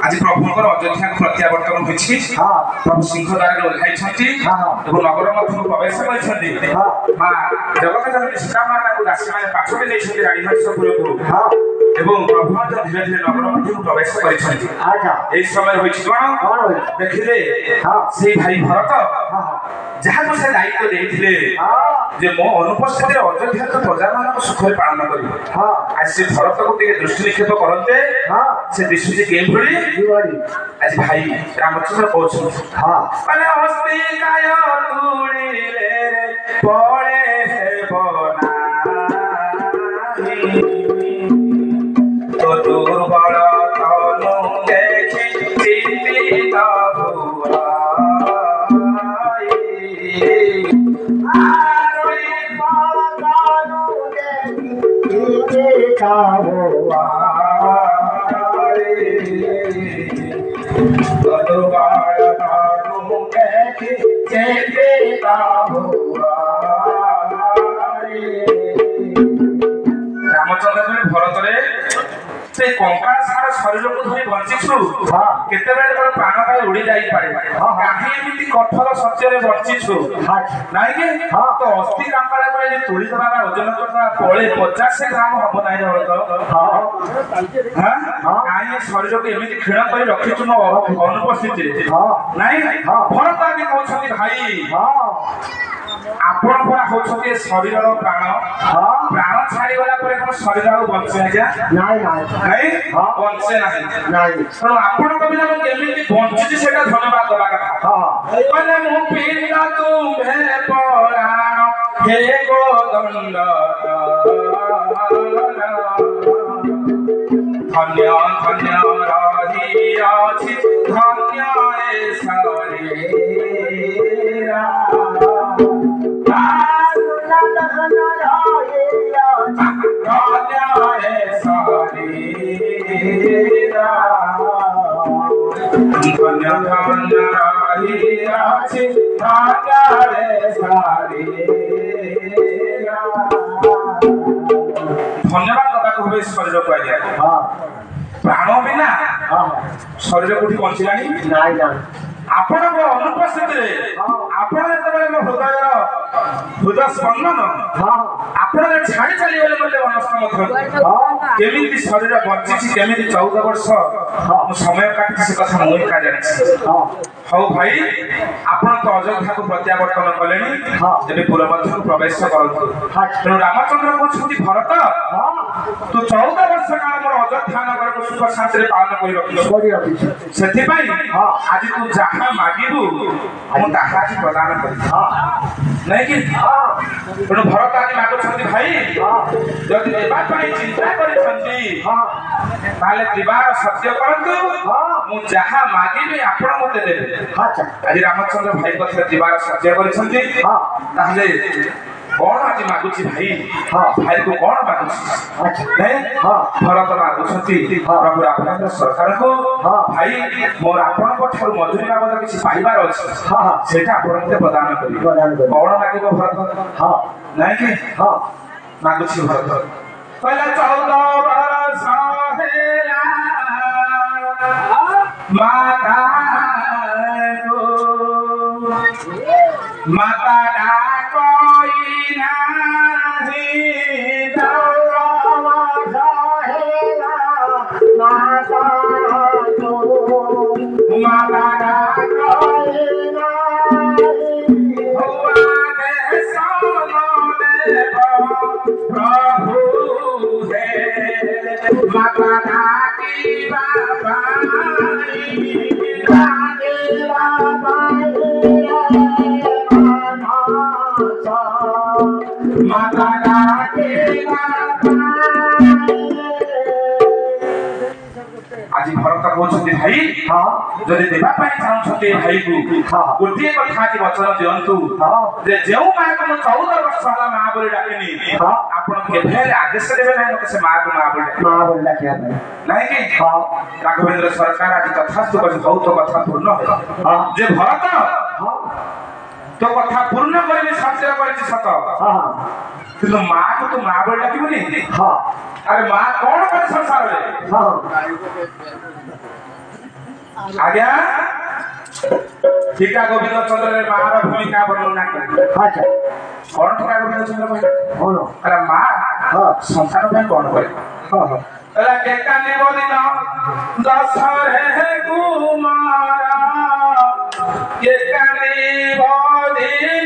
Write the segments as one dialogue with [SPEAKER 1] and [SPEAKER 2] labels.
[SPEAKER 1] आज प्रभुंकर अयोध्या को प्रत्यावर्तन होइछि प्रभु सिंहद्वार ओह्लाई छथि एवं नगर मध्य प्रवेश करछथि मां जगत जननी सीता माता को दासी माने पाछे नै छथि रानी हरिशपुर को एवं प्रभु धीरे धीरे नगर मध्य प्रवेश करछथि एई समय होइछि कोन देखिले से भाई भरत जहा को से दायित्व देथिले जे मो अनुपस्थिति अयोध्या को प्रजा मान को सुख पालन करिवो आज से भरत को टिके दृष्टि निक्षेप करते से दिशुजी केम भली आज भाई रामचंद्र कहउछ माने हस्ती काय तुड़ी रे पड़े हे बना तो दुर्बल तनु देखि चिंतित हुआ रामचंद्र भरत से कंका सारा शरीर को धरी बंचिछु केते बेले मोर प्राण पाई उड़ी जाई पारे काहे एमिति कठोर सत्य रे बंचिछु नाही के तो अस्थि कंकाला करे तोड़ी दबा ओजन करता पळे 50 ग्राम हबो नाही भरत हां काहे शरीर को एमिति खिण कर रखिछु न अनुपस्थिति रे नाही भरत आगे कहछथि भाई आपण पूरा होछथि शरीर रो प्राण प्राण छाड़ी गला पर कोन शरीर आ बंचे आज्ञा नाही नाही बंचे नाही तो आपण को बिना केमिति बंचिछि सेटा धन्यवाद दबा कथा माने मु पीड़ा तुम्हे पराण हे गोदंड धन्य धन्य रही अछि धन्य ए सारे धन्यवाद दबा को शरीर को आज्ञा प्राण बिना शरीर को बंचलानी आपण अनुपस्थित आपण हृदय स्पंदन आपण छाड़ी चली गले केमी शरीर बंची केमी 14 वर्ष समय काटी से कथा मुझे का जानी हाँ भाई आपण तो अयोध्या को प्रत्यावर्तन कले पुर मध्य को प्रवेश करतु तेणु रामचंद्र कहते भरत तो 14 वर्ष काल मोर अयोध्या नगर को सुख शांति पालन कर रखिल से आज तू जहाँ मागिबू मु ताहा प्रदान कर नहीं कि तेणु भरत आज मागुछंती भाई जदि देबा पाई चिंता करिसंती ताले दिबार सत्य करंतु मु जहाँ मागिबी आपण मते देबे आज रामचंद्र भाई कथा दिबार सत्य करिसंती ताले कौन आज मागुची भाई भाई को कौन मागुची भरत मागुछंती प्रभु रामचंद्र सरकार को भाई मोर आपण पठर मधुरी बाबद किसी पाइबार अछि सेटा आपण मते प्रदान करी कौन मागिबो भरत नहीं कि मागुची भरत पहला 14 वर्ष हेला माता माता कोई नहीं माता माता की बाबा आज भरत कहते भाई जदि देवाई चाहते भाई को गोटे कथा कि वचन दिंतु जो माँ को 14 वर्ष है माँ बोली डाकिनी आप आदेश देवे ना मत से माँ को माँ बोली डाकिया नहीं कि राघवेंद्र सरकार आज तथास्तु बहुत कथा पूर्ण जे भरत तो कथा पूर्ण कर सत्य कर सत कि माँ को तू माँ बोली डाकबुनि अरे माँ कौन कर संसार में आज्ञा टीका गोविंद चंद्र माँ भूमिका वर्णना कौन टीका गोविंद चंद्र अरे माँ संसार में कौन करे के कानी बोलिन दशरथे कुमारा के कानी बोलिन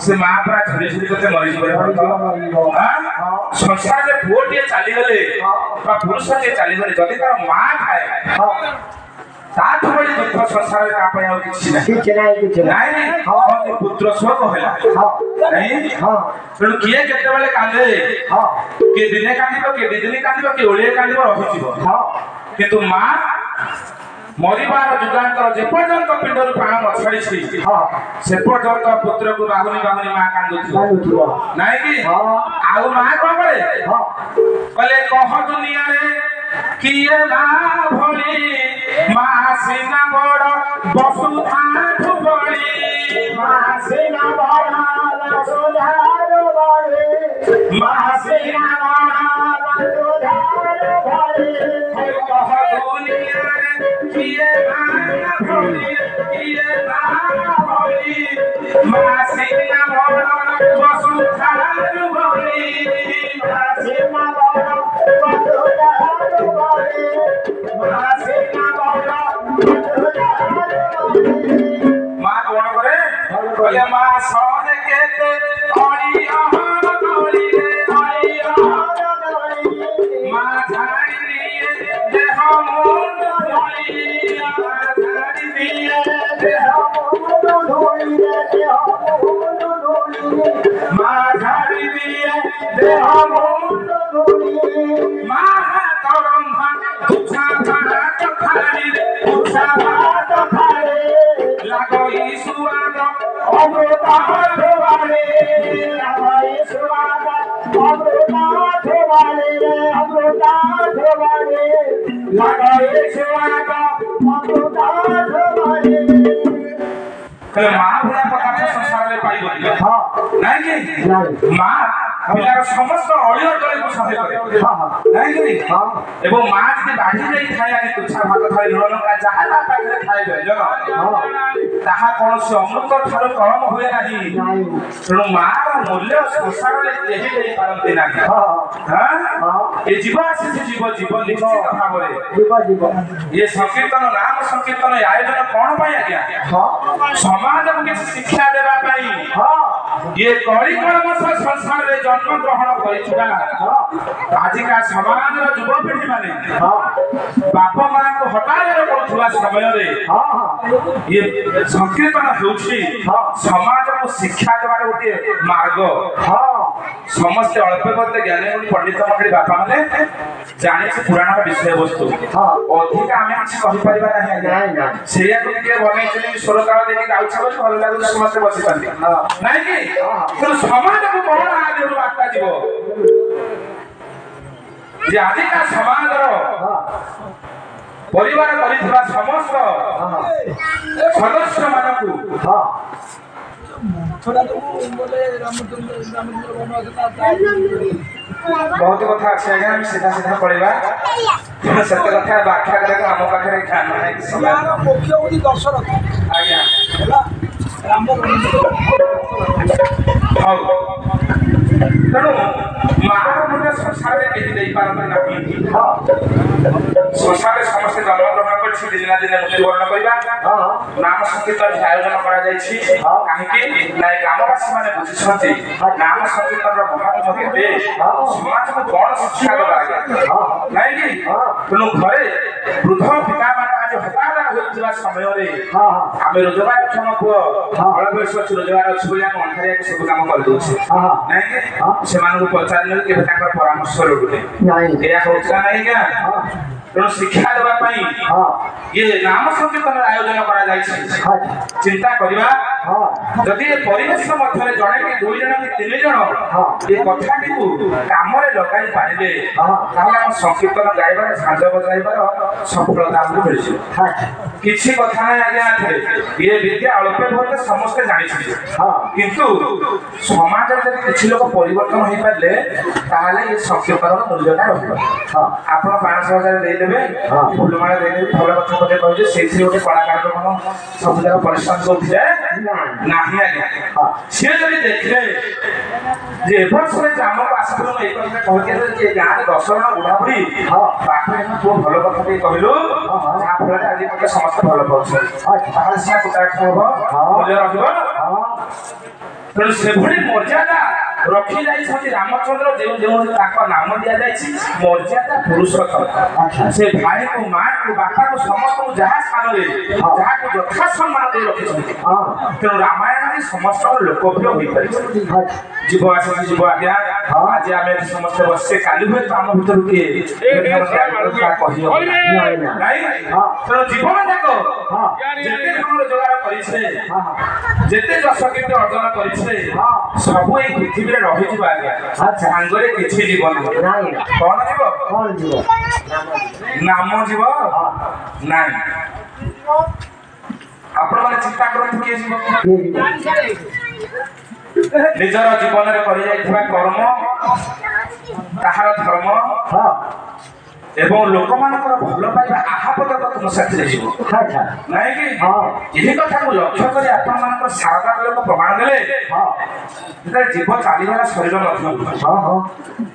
[SPEAKER 1] से माँ पूरा झुरी झुरी करते मरी संसार में पुओटे चली गले पुरुष टे चली गले जदि तार माँ थाए ताठु बड़ी दुख संसार में का पय किछि नहीं पुत्र शोक होला नहीं तेणु किए केते बेले कांदे के दिने कांदिबो के दिने कांदिबो के ओळे कांदिबो रहिथिबो किंतु माँ मरिबार जुगांतर जे पर्यंत पिंडर प्राण छाड़ी से पर्यंत पुत्र को बाहुनी बाहुनी माँ कांदुथिबो नहीं कि आउ माँ कौन करे कहले कह दुनिया रे किए माँ भली माँ सीना बड़ वसुधा बड़ी माँ सीना बड़ वसुधा बड़ी माँ सीना बड़ वसुधा बड़ी कह दुनिया रे किए माँ भली माँ सीना बड़ वसुधा बड़ी माँ सीना बड़ वसुधा माँ कौन करे बोले माँ सोन केते अड़िया गली रे अड़िया माँ झाड़ी दिए देह मुंड धोई माँ झाड़ी दिए देह मुंड धोई माँ झाड़ी दिए देह मुंड धोई माँ करम उछा भात खाली उछा भात खाले लागई सुआद अमृत धोवाले लागई सुआद अमृत धोवाले अमृत धोवाले लागई सुआद अमृत धोवाले कले माँ भला प्रकार संसार में पाई गई नहीं कि माँ पिलार समस्त अड़िया तले को सहाय करे नहीं कि एवं माँ जदि बाढ़ी जाई खाए आगे तुच्छा भात खाए लुण लंका जहाँ ता पाखरे खाइबे जन ताहा कोनोसी अमृत ठारो कम हुए नाही तेणु माँ मूल्य संसार में केही देई पारंती नाही ए जीव आसी जीव जीव निश्चित भावरे जीव ये संकीर्तन नाम संकीर्तन आयोजन कोन पाई आज्ञा समाज को किसी शिक्षा देबा पाई ये कड़ी कर्म संसार में जन्म ग्रहण करिछुगा आजिका समाज रो युवा पीढ़ी माने बाप मां को हटाए पड़ुवा समय रे ये संकीर्तन होउछि समाज को ମାନଙ୍କୁ ଶିକ୍ଷା ଦେବାର ଗୋଟିଏ ମାର୍ଗ। ସମସ୍ତେ ଅଳ୍ପ ବୋଧେ ଜ୍ଞାନୀ ଗୁଣୀ ପଣ୍ଡିତ ମଣ୍ଡଳୀ ବାପା ମାନେ ଜାଣିଛୁ ପୁରାଣର ବିଷୟବସ୍ତୁ, ଅଧିକା ଆମେ କିଛି କହିପାରିବା ନାହିଁ। ସେଇଆକୁ ଟିକେ ବନେଇଛନ୍ତି ସ୍ୱର ତାଳ ଦେଇକି ଗାଉଛ ବୋଲି ଭଲ ଲାଗୁଛି, ସମସ୍ତେ ବସିଛନ୍ତି ନାଇଁ କି? କିନ୍ତୁ ସମାଜକୁ କଣ ଆଦିରୁ ବାର୍ତ୍ତା ଯିବ ଯେ ଆଜିକା ସମାଜର ପରିବାର କରିଥିବା ସମସ୍ତ ସଦସ୍ୟ ମାନଙ୍କୁ ବହୁତ କଥା ଅଛି ଆଜ୍ଞା, ଆମେ ସିଧା ସିଧା ପଳେଇବା। ସେତେ କଥା ବ୍ୟାଖ୍ୟା କରିବାକୁ ଆମ ପାଖରେ ଜ୍ଞାନ ନାହିଁ।
[SPEAKER 2] ମୁଖ୍ୟ ହଉଛି ଦଶରଥ
[SPEAKER 1] ଆଜ୍ଞା
[SPEAKER 2] ହଉ।
[SPEAKER 1] ତେଣୁ ମାର ମୂଲ୍ୟ ସଂସାରରେ କେହି ଦେଇପାରନ୍ତି ନାହିଁ। ସଂସାରରେ ସମସ୍ତେ ଜନ୍ମଗ୍ରହଣ କରିଛି, ଦିନେ ନା ଦିନେ ମୃତ୍ୟୁବରଣ କରିବା। ନାମ ସଂକୀର୍ତ୍ତନ ଆୟୋଜନ କରାଯାଇଛି କାହିଁକି ନା ଏ ଗ୍ରାମବାସୀ ମାନେ ବୁଝିଛନ୍ତି ନାମ ସଂକୀର୍ତ୍ତନର ମହାତ୍ମ କେତେ, ସମାଜକୁ କଣ ଶିକ୍ଷା ଦେବା ନାଇଁ କି? ତେଣୁ ଘରେ ବୃଦ୍ଧ ପିତା ମାତା ଆଜି ହତାହତ ହୋଇଥିବା ସମୟରେ ଆମେ ରୋଜଗାରକ୍ଷମ ପୁଅ ବଳ ବୟସ ଅଛି, ରୋଜଗାର ଅଛି ବୋଲି ଆମେ ଅନ୍ଧାରିଆକୁ ସବୁ କାମ କରିଦଉଛେ ନାଇଁ କି? ସେମାନଙ୍କୁ ପଚାରିଲେ କେବେ ତାଙ୍କର ପରାମର୍ଶ ଲୋଡୁନି, ଏହା ହଉଛି ନା ନାଇଁ ଆଜ୍ଞା? ତେଣୁ ଶିକ୍ଷା ଦେବା ପାଇଁ ଇଏ ନାମ ସଂକୀର୍ତ୍ତନର ଆୟୋଜନ କରାଯାଇଛି। ଚିନ୍ତା କରିବା ଯଦି ଏ ପରିବେଶ ମଧ୍ୟରେ ଜଣେ କି ଦୁଇ ଜଣ କି ତିନି ଜଣ ଏ କଥାଟିକୁ କାମରେ ଲଗାଇ ପାରିଲେ ତାହେଲେ ଆମ ସଂକୀର୍ତ୍ତନ ଗାଇବାର ଝାଞ୍ଜ ବଜାଇବାର ସଫଳତା ଆମକୁ ମିଳିଯିବ। କିଛି କଥା ନାହିଁ ଆଜ୍ଞା, ଏଥିରେ ଇଏ ବିଦ୍ୟା ଅଳ୍ପ ବହୁତ ସମସ୍ତେ ଜାଣିଛନ୍ତି, କିନ୍ତୁ ସମାଜରେ ଯଦି କିଛି ଲୋକ ପରିବର୍ତ୍ତନ ହେଇପାରିଲେ ତାହେଲେ ଏ ସଂକୀର୍ତ୍ତନର ମୂଲ୍ୟଟା ରହିବ। ଆପଣ 5,000 ଦେଇଦେବେ, ଫୁଲମାଳ ଦେଇଦେବେ, ଭଲ କଥା କଥା କହିଲେ ସେଇଥିରେ ଗୋଟେ କଳାକାର କଣ ସବୁ ଯାକ ପରିଶ୍ରମ କରୁଥିଲେ ନାହିଁ ଆଜ୍ଞା। ସିଏ ଯଦି ଦେଖିଲେ ଯେ ଏ ବର୍ଷରେ ଆମକୁ ଆସିଥିଲୁ ଏଇ କଥା କହିଥିଲେ ଯେ ଗାଁରେ 10 ଜଣ ବୁଢ଼ାବୁଢ଼ୀ ପାଖରେ ପୁଅ ଭଲ କଥା ଟିକେ କହିଲୁ, ଯାହା ଫଳରେ ଆଜି ମତେ ସମସ୍ତେ ଭଲ ପାଉଛନ୍ତି, ତାହେଲେ ସିନା କୁଟାକ୍ଷ ହବ, ମୂଲ୍ୟ ରହିବ। ତେଣୁ ସେଭଳି ମର୍ଯ୍ୟାଦା ରଖି ଯାଇଛନ୍ତି ରାମଚନ୍ଦ୍ର, ଯେଉଁ ଯେଉଁ ତାଙ୍କ ନାମ ଦିଆଯାଇଛି ମର୍ଯ୍ୟାଦା ପୁରୁଷୋତ୍ତମ। ସେ ଭାଇକୁ ମାଆକୁ ବାପାକୁ ସମସ୍ତଙ୍କୁ ଯାହା ସ୍ଥାନରେ ଯାହାକୁ ଯଥା ସମ୍ମାନ ଦେଇ ରଖିଛନ୍ତି। ତେଣୁ ରାମାୟଣରେ ସମସ୍ତଙ୍କ ଲୋକପ୍ରିୟ ହୋଇପାରିଛି। ଯିବ ଆସିଛି ଯିବ ଆଜ୍ଞା, ଆଜି ଆମେ ଏଠି ସମସ୍ତେ ବସିଛେ, କାଲି ହୁଏତ ଆମ ଭିତରୁ କିଏ କହିବ ନାଇଁ। ତେଣୁ ଜୀବନ ଯାକ ଯେତେ ଧନ ରୋଜଗାର କରିଛେ, ଯେତେ ଯଶ କୀର୍ତ୍ତି ଅର୍ଜନ କରିଛେ, ସବୁ ଏଇ ପୃଥିବୀରେ ରହିଯିବ ଆଜ୍ଞା, ସାଙ୍ଗରେ କିଛି ଯିବ ନାହିଁ। କଣ ଯିବ? ନାମ ଯିବ ନାଇଁ। ଆପଣ ମାନେ ଚିନ୍ତା କରନ୍ତୁ କିଏ ଯିବ? ନିଜର ଜୀବନରେ କରି ଯାଇଥିବା କର୍ମ, ତାହାର ଧର୍ମ ଏବଂ ଲୋକମାନଙ୍କର ଭଲ ପାଇବା ଆହାପଦ ତୁମ ସାଥିରେ ଯିବ ନାଇଁ କି? ଏହି କଥାକୁ ଲକ୍ଷ୍ୟ କରି ଆପଣ ମାନଙ୍କର ସାରଦା ବେଳକୁ ପ୍ରମାଣ ଦେଲେ ଯେତେବେଳେ ଜୀବ ଚାଲିଗଲା ଶରୀର ମଧ୍ୟ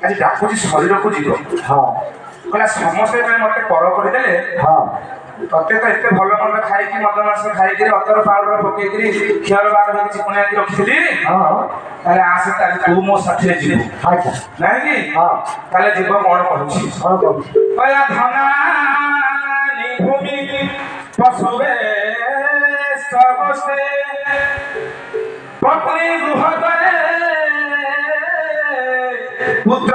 [SPEAKER 1] ଆଜି ଡାକୁଛି ଶରୀରକୁ ଯିବ। କହିଲା ସମସ୍ତେ ମତେ ପର କରିଦେଲେ, ତତେ ତ ଏତେ ଭଲ ମନ୍ଦ ଖାଇକି ମଦ ମାଂସ ଖାଇକି ଅତର ପାଉଡର ପକେଇକିରି କ୍ଷୀର ବାର ହେଇକି ଚିକଣିଆକି ରଖିଥିଲି, ତାହେଲେ ଆସେ ତାହେଲେ ତୁ ମୋ ସାଥିରେ ଯିବୁ ନାଇଁ କି? ତାହେଲେ ଯିବ କଣ କହୁଛି? କହିଲା ଧନାନି ଭୂମି ପଶୁବେ ସମସ୍ତେ ପତ୍ନୀ ଗୃହ କରେ ପୁତ୍ର